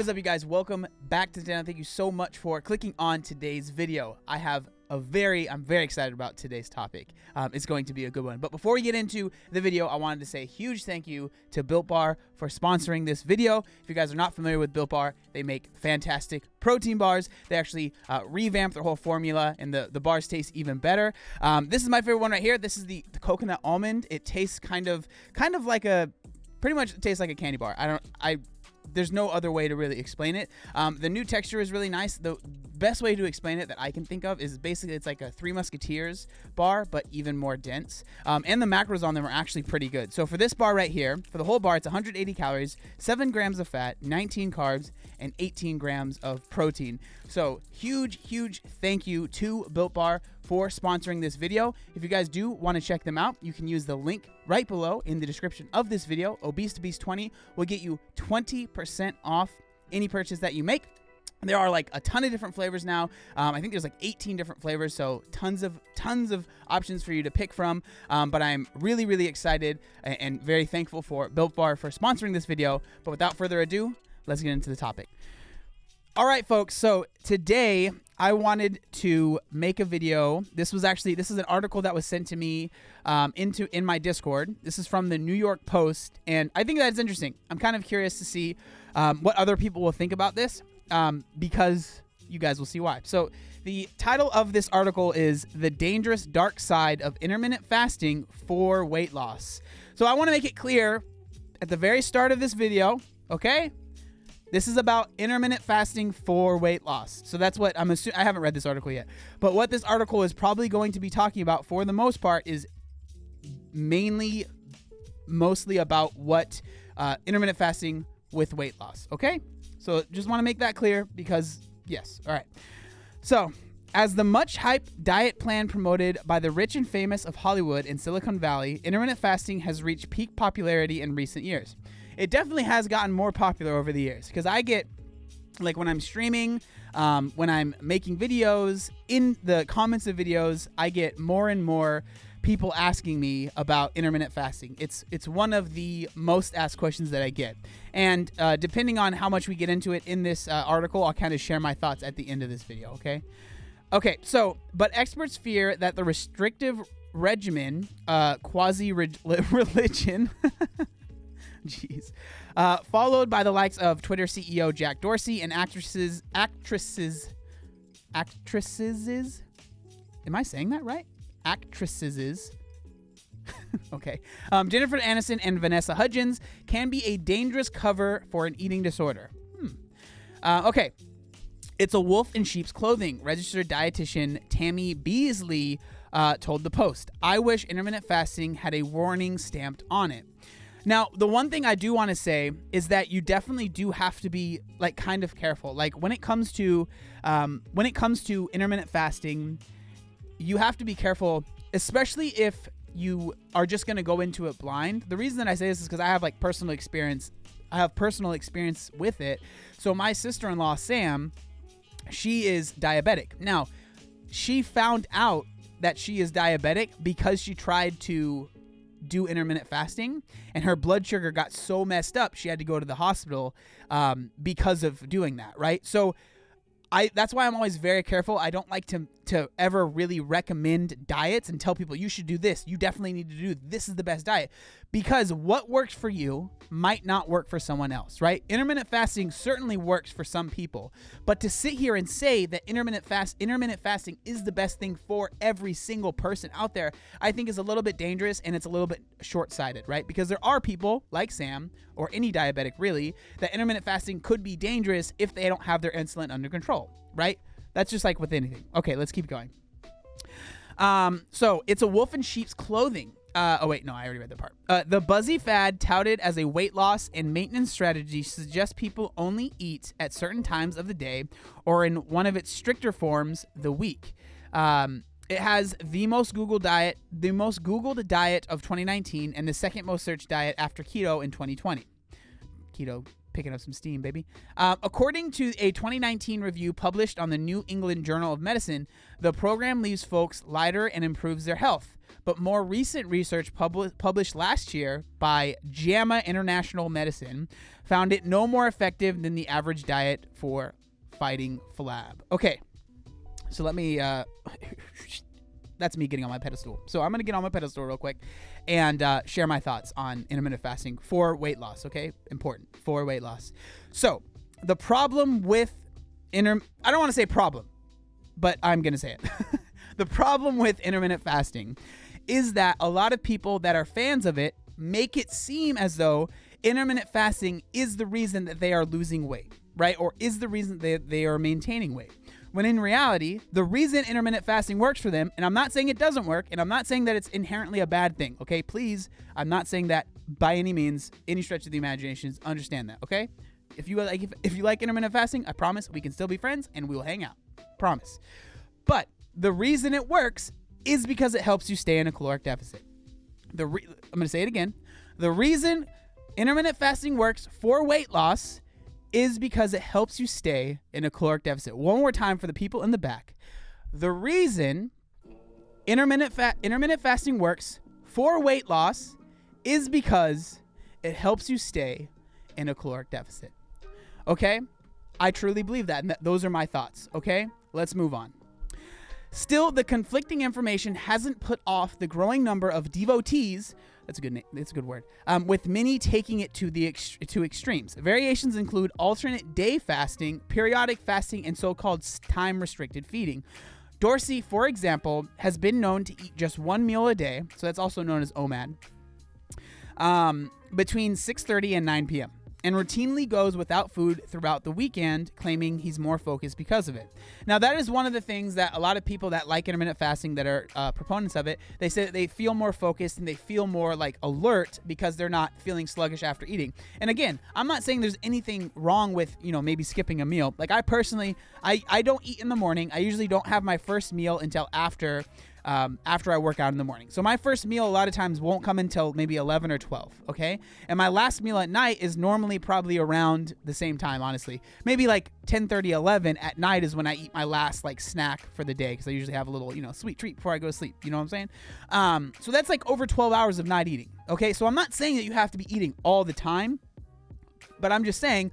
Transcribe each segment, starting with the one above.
is up, you guys? Welcome back to the channel. Thank you so much for clicking on today's video. I'm very excited about today's topic. It's going to be a good one. But before we get into the video, I wanted to say a huge thank you to Built Bar for sponsoring this video. If you guys are not familiar with Built Bar, they make fantastic protein bars. They actually revamped their whole formula, and the bars taste even better. This is my favorite one right here. This is the coconut almond. It tastes kind of like pretty much tastes like a candy bar. There's no other way to really explain it. The new texture is really nice. The best way to explain it that I can think of is basically it's like a Three Musketeers bar, but even more dense. And the macros on them are actually pretty good. So for this bar right here, for the whole bar, it's 180 calories, 7 grams of fat, 19 carbs, and 18 grams of protein. So huge thank you to Built Bar for sponsoring this video. If you guys do want to check them out, you can use the link right below in the description of this video. Obese to Beast 20 will get you 20% off any purchase that you make. There are like a ton of different flavors now. I think there's like 18 different flavors, so tons of options for you to pick from. But I'm really excited and very thankful for Built Bar for sponsoring this video. But without further ado, let's get into the topic. All right, folks. So today I wanted to make a video. This is an article that was sent to me in my Discord. This is from the New York Post, and I think that's interesting. I'm kind of curious to see what other people will think about this. Because you guys will see why. So the title of this article is "The Dangerous Dark Side of Intermittent Fasting for Weight Loss." So I want to make it clear at the very start of this video, okay? This is about intermittent fasting for weight loss. So that's what I'm assuming. I haven't read this article yet, but what this article is probably going to be talking about for the most part is mostly about what intermittent fasting with weight loss, okay? So just want to make that clear because, yes. All right. So as the much hyped diet plan promoted by the rich and famous of Hollywood and Silicon Valley, intermittent fasting has reached peak popularity in recent years. It definitely has gotten more popular over the years because I get, like when I'm streaming, when I'm making videos, in the comments of videos, I get more and more people asking me about intermittent fasting. It's one of the most asked questions that I get. And depending on how much we get into it in this article, I'll kind of share my thoughts at the end of this video, okay? Okay, so, but experts fear that the restrictive regimen, quasi-religion, jeez, followed by the likes of Twitter CEO Jack Dorsey and actresses, am I saying that right? Actresses, okay, Jennifer Aniston and Vanessa Hudgens can be a dangerous cover for an eating disorder. Okay, it's a wolf in sheep's clothing. Registered dietitian Tammy Beasley told the Post, "I wish intermittent fasting had a warning stamped on it." Now, the one thing I do want to say is that you definitely do have to be like kind of careful. Like when it comes to intermittent fasting, you have to be careful, especially if you are just going to go into it blind. The reason that I say this is because I have like personal experience. I have personal experience with it. So my sister-in-law, Sam, she is diabetic. Now, she found out that she is diabetic because she tried to do intermittent fasting and her blood sugar got so messed up, she had to go to the hospital because of doing that, right? So that's why I'm always very careful. I don't like to ever really recommend diets and tell people you should do this. You definitely need to do this is the best diet, because what works for you might not work for someone else, right? Intermittent fasting certainly works for some people, but to sit here and say that intermittent fasting is the best thing for every single person out there, I think is a little bit dangerous and it's a little bit short-sighted, right? Because there are people like Sam or any diabetic really that intermittent fasting could be dangerous if they don't have their insulin under control, right? That's just like with anything. Okay, let's keep going. So it's a wolf in sheep's clothing. Oh wait, no, I already read that part. The buzzy fad touted as a weight loss and maintenance strategy suggests people only eat at certain times of the day or in one of its stricter forms, the week. It has the most Googled diet of 2019 and the second most searched diet after keto in 2020. Keto picking up some steam, baby. According to a 2019 review published on the New England Journal of Medicine, the program leaves folks lighter and improves their health. But more recent research published last year by JAMA International Medicine found it no more effective than the average diet for fighting flab. Okay, so let me... that's me getting on my pedestal. So I'm going to get on my pedestal real quick and share my thoughts on intermittent fasting for weight loss, okay? Important, for weight loss. So the problem with I don't want to say problem, but I'm going to say it. The problem with intermittent fasting is that a lot of people that are fans of it make it seem as though intermittent fasting is the reason that they are losing weight, right? Or is the reason they are maintaining weight. When in reality, the reason intermittent fasting works for them, and I'm not saying it doesn't work, and I'm not saying that it's inherently a bad thing, okay? Please, I'm not saying that by any means, any stretch of the imagination, understand that, okay? If you like intermittent fasting, I promise we can still be friends and we will hang out. Promise. But the reason it works is because it helps you stay in a caloric deficit. I'm going to say it again. The reason intermittent fasting works for weight loss is because it helps you stay in a caloric deficit. One more time for the people in the back. The reason intermittent fasting works for weight loss is because it helps you stay in a caloric deficit. Okay? I truly believe that, and those are my thoughts. Okay? Let's move on. Still, the conflicting information hasn't put off the growing number of devotees. That's a good name. That's a good word. With many taking it to extremes. Variations include alternate day fasting, periodic fasting, and so-called time-restricted feeding. Dorsey, for example, has been known to eat just one meal a day, so that's also known as OMAD, between 6:30 and 9 p.m., and routinely goes without food throughout the weekend, claiming he's more focused because of it. Now, that is one of the things that a lot of people that like intermittent fasting that are proponents of it, they say that they feel more focused and they feel more like alert because they're not feeling sluggish after eating. And again, I'm not saying there's anything wrong with, maybe skipping a meal. Like I personally, I don't eat in the morning. I usually don't have my first meal until after I work out in the morning. So my first meal a lot of times won't come until maybe 11 or 12, okay? And my last meal at night is normally probably around the same time, honestly. Maybe like 10:30, 11 at night is when I eat my last like snack for the day because I usually have a little, sweet treat before I go to sleep. You know what I'm saying? So that's like over 12 hours of not eating, okay? So I'm not saying that you have to be eating all the time, but I'm just saying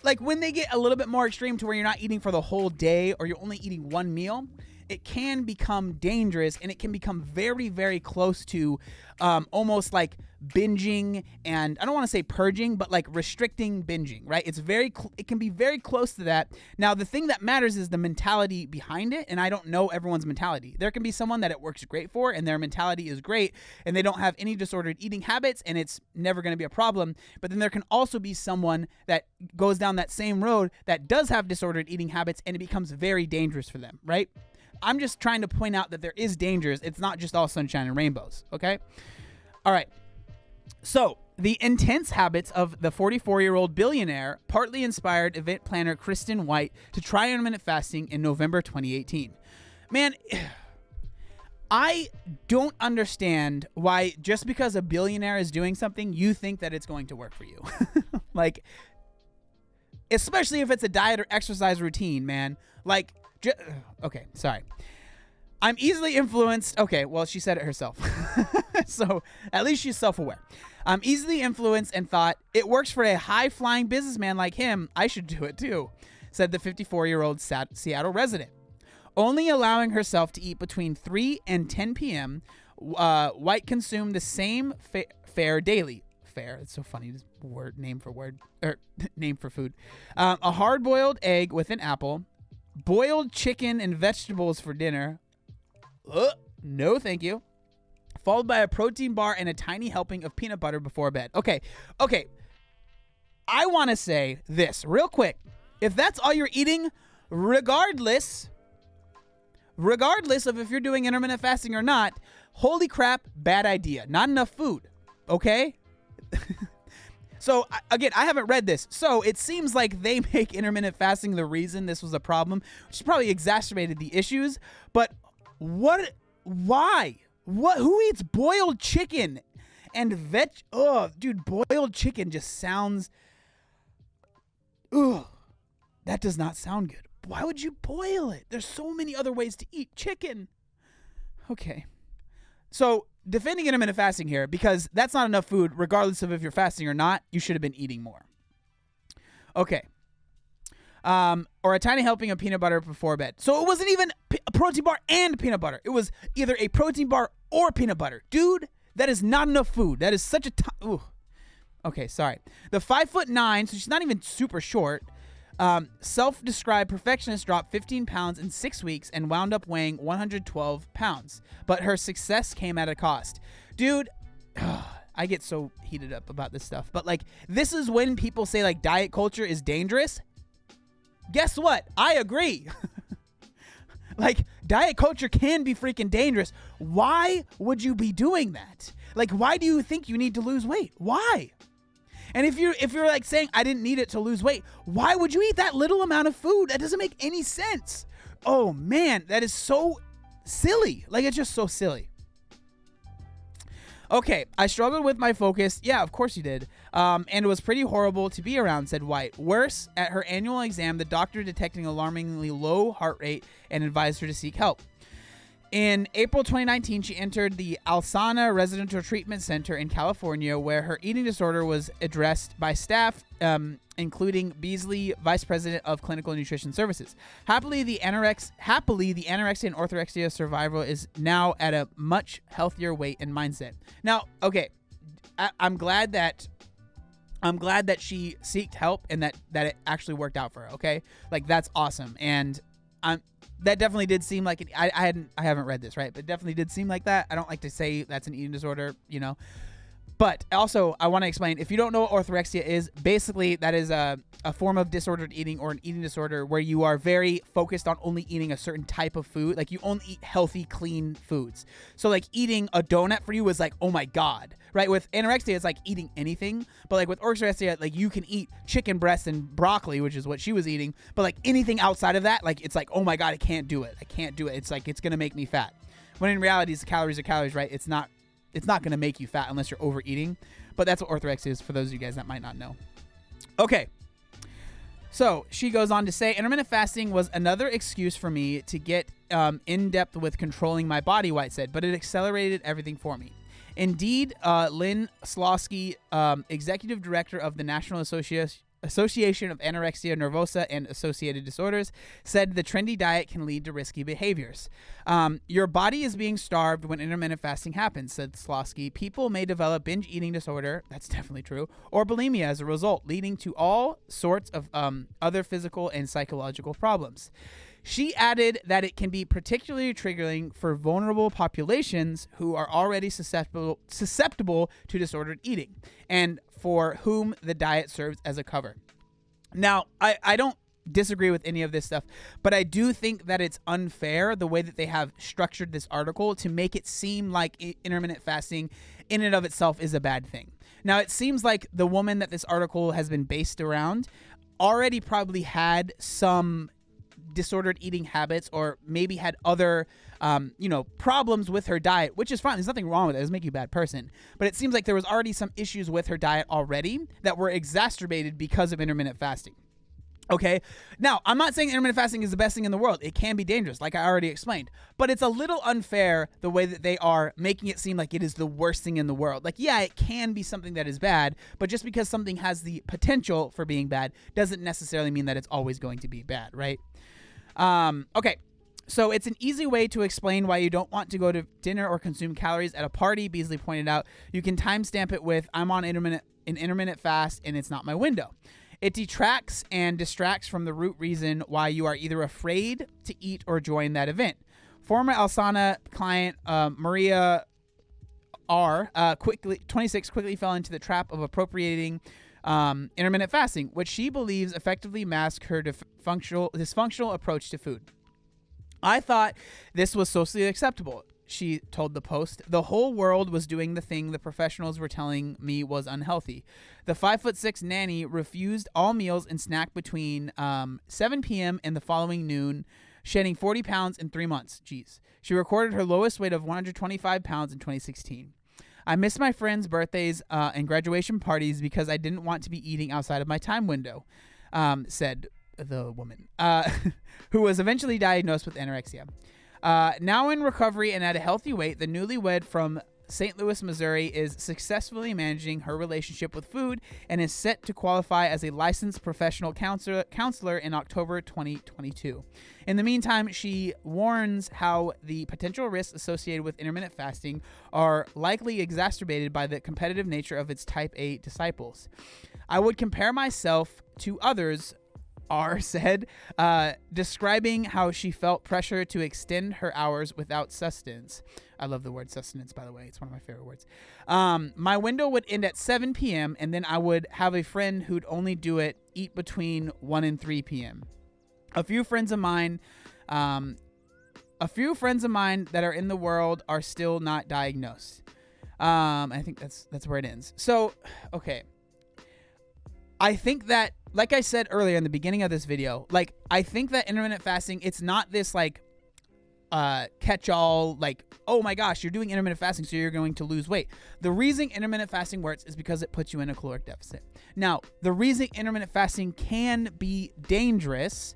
like when they get a little bit more extreme to where you're not eating for the whole day or you're only eating one meal, it can become dangerous and it can become very, very close to almost like binging, and I don't want to say purging, but like restricting binging, right? It can be very close to that. Now, the thing that matters is the mentality behind it, and I don't know everyone's mentality. There can be someone that it works great for and their mentality is great and they don't have any disordered eating habits and it's never going to be a problem. But then there can also be someone that goes down that same road that does have disordered eating habits and it becomes very dangerous for them, right? I'm just trying to point out that there is dangers. It's not just all sunshine and rainbows, okay? All right. So, the intense habits of the 44-year-old billionaire partly inspired event planner Kristen White to try intermittent fasting in November 2018. Man, I don't understand why just because a billionaire is doing something, you think that it's going to work for you. Like, especially if it's a diet or exercise routine, man. Like, okay, sorry. I'm easily influenced. Okay, well, she said it herself. So at least she's self-aware. I'm easily influenced and thought, it works for a high-flying businessman like him. I should do it too, said the 54-year-old Seattle resident. Only allowing herself to eat between 3 and 10 p.m., White consumed the same fare daily. Fare, it's so funny, just name for food. A hard-boiled egg with an apple, boiled chicken and vegetables for dinner. No, thank you. Followed by a protein bar and a tiny helping of peanut butter before bed. Okay. I want to say this real quick. If that's all you're eating, regardless of if you're doing intermittent fasting or not, holy crap, bad idea. Not enough food. Okay? So, again, I haven't read this. So, it seems like they make intermittent fasting the reason this was a problem, which probably exacerbated the issues. But why? Who eats boiled chicken and boiled chicken just sounds... Ugh, that does not sound good. Why would you boil it? There's so many other ways to eat chicken. Okay. So defending intermittent fasting here, because that's not enough food, regardless of if you're fasting or not, you should have been eating more. Okay. Or a tiny helping of peanut butter before bed. So it wasn't even a protein bar and peanut butter. It was either a protein bar or peanut butter. Dude, that is not enough food. That is such a okay, sorry. The 5'9", so she's not even super short, self-described perfectionist dropped 15 pounds in 6 weeks and wound up weighing 112 pounds. But her success came at a cost. Dude, I get so heated up about this stuff. But, like, this is when people say, like, diet culture is dangerous. Guess what? I agree. Like, diet culture can be freaking dangerous. Why would you be doing that? Like, why do you think you need to lose weight? Why? And if you're like saying, I didn't need it to lose weight, why would you eat that little amount of food? That doesn't make any sense. Oh, man, that is so silly. Like, it's just so silly. Okay, I struggled with my focus. Yeah, of course you did. And it was pretty horrible to be around, said White. Worse, at her annual exam, the doctor detected an alarmingly low heart rate and advised her to seek help. In April 2019, she entered the Alsana Residential Treatment Center in California, where her eating disorder was addressed by staff, including Beasley, Vice President of Clinical Nutrition Services. Happily, the anorexia and orthorexia survivor is now at a much healthier weight and mindset. Now, okay, I'm glad that she sought help and that it actually worked out for her. Okay, like that's awesome, and that definitely did seem like I haven't read this, right? But it definitely did seem like that. I don't like to say that's an eating disorder, you know. But also, I want to explain, if you don't know what orthorexia is, basically that is a form of disordered eating or an eating disorder where you are very focused on only eating a certain type of food. Like, you only eat healthy, clean foods. So, like, eating a donut for you is like, oh my God, right? With anorexia, it's like eating anything. But, like, with orthorexia, like, you can eat chicken breast and broccoli, which is what she was eating. But, like, anything outside of that, like, it's like, oh my God, I can't do it. It's like, it's going to make me fat. When in reality, calories are calories, right? It's not going to make you fat unless you're overeating. But that's what orthorexia is for those of you guys that might not know. Okay. So she goes on to say, intermittent fasting was another excuse for me to get in depth with controlling my body, White said, but it accelerated everything for me. Indeed, Lynn Slosky, executive director of the National Association of Anorexia Nervosa and Associated Disorders, said the trendy diet can lead to risky behaviors. Your body is being starved when intermittent fasting happens, said Slosky. People may develop binge eating disorder, that's definitely true, or bulimia as a result, leading to all sorts of other physical and psychological problems. She added that it can be particularly triggering for vulnerable populations who are already susceptible to disordered eating, and for whom the diet serves as a cover. Now, I don't disagree with any of this stuff, but I do think that it's unfair the way that they have structured this article to make it seem like intermittent fasting in and of itself is a bad thing. Now, it seems like the woman that this article has been based around already probably had some disordered eating habits, or maybe had other problems with her diet, which is fine. There's nothing wrong with it. It doesn't make you a bad person. But it seems like there was already some issues with her diet already that were exacerbated because of intermittent fasting. Okay. Now, I'm not saying intermittent fasting is the best thing in the world. It can be dangerous, like I already explained. But it's a little unfair the way that they are making it seem like it is the worst thing in the world. Like, yeah, it can be something that is bad, but just because something has the potential for being bad doesn't necessarily mean that it's always going to be bad, right? Okay. So it's an easy way to explain why you don't want to go to dinner or consume calories at a party, Beasley pointed out. You can timestamp it with, I'm on an intermittent fast and it's not my window. It detracts and distracts from the root reason why you are either afraid to eat or join that event. Former Alsana client Maria R., 26, quickly fell into the trap of appropriating intermittent fasting, which she believes effectively masks her dysfunctional approach to food. I thought this was socially acceptable, she told the Post. The whole world was doing the thing the professionals were telling me was unhealthy. The 5'6" nanny refused all meals and snacked between 7 p.m. and the following noon, shedding 40 pounds in 3 months. Jeez. She recorded her lowest weight of 125 pounds in 2016. I missed my friends' birthdays and graduation parties because I didn't want to be eating outside of my time window. said the woman, who was eventually diagnosed with anorexia. Now in recovery and at a healthy weight, the newlywed from St. Louis, Missouri is successfully managing her relationship with food and is set to qualify as a licensed professional counselor in October 2022. In the meantime, she warns how the potential risks associated with intermittent fasting are likely exacerbated by the competitive nature of its type A disciples. I would compare myself to others, R said, describing how she felt pressure to extend her hours without sustenance. I love the word sustenance, by the way. It's one of my favorite words. My window would end at 7 p.m. and then I would have a friend who'd only eat between 1 and 3 p.m. A few friends of mine that are in the world are still not diagnosed. I think that's where it ends. So, okay. I think that, like I said earlier in the beginning of this video, like, I think that intermittent fasting, it's not this like catch-all, like, oh my gosh, you're doing intermittent fasting, so you're going to lose weight. The reason intermittent fasting works is because it puts you in a caloric deficit. Now, the reason intermittent fasting can be dangerous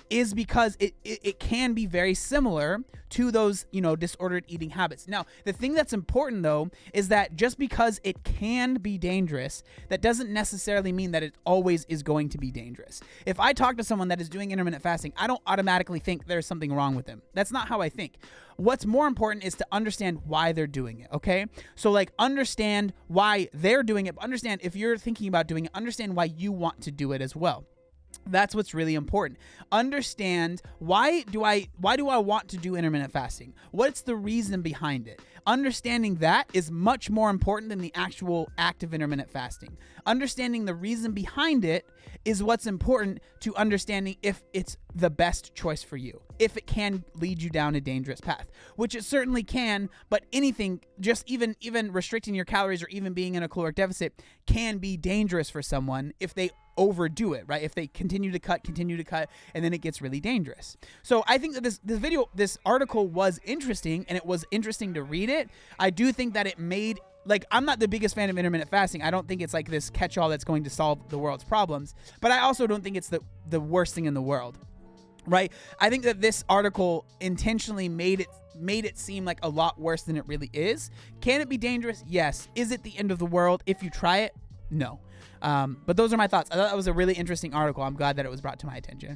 is because it can be very similar to those, disordered eating habits. Now, the thing that's important, though, is that just because it can be dangerous, that doesn't necessarily mean that it always is going to be dangerous. If I talk to someone that is doing intermittent fasting, I don't automatically think there's something wrong with them. That's not how I think. What's more important is to understand why they're doing it, okay? So, like, understand why they're doing it, but understand if you're thinking about doing it, understand why you want to do it as well. That's what's really important. Understand why do I want to do intermittent fasting? What's the reason behind it? Understanding that is much more important than the actual act of intermittent fasting. Understanding the reason behind it is what's important to understanding if it's the best choice for you, if it can lead you down a dangerous path, which it certainly can. But anything, just even restricting your calories or even being in a caloric deficit can be dangerous for someone if they overdo it, right? If they continue to cut, and then it gets really dangerous. So I think that this article was interesting, and it was interesting to read it. I do think that it made, like, I'm not the biggest fan of intermittent fasting. I don't think it's like this catch-all that's going to solve the world's problems, but I also don't think it's the worst thing in the world, right? I think that this article intentionally made it seem like a lot worse than it really is. Can it be dangerous? Yes. Is it the end of the world if you try it? No. But those are my thoughts. I thought that was a really interesting article. I'm glad that it was brought to my attention.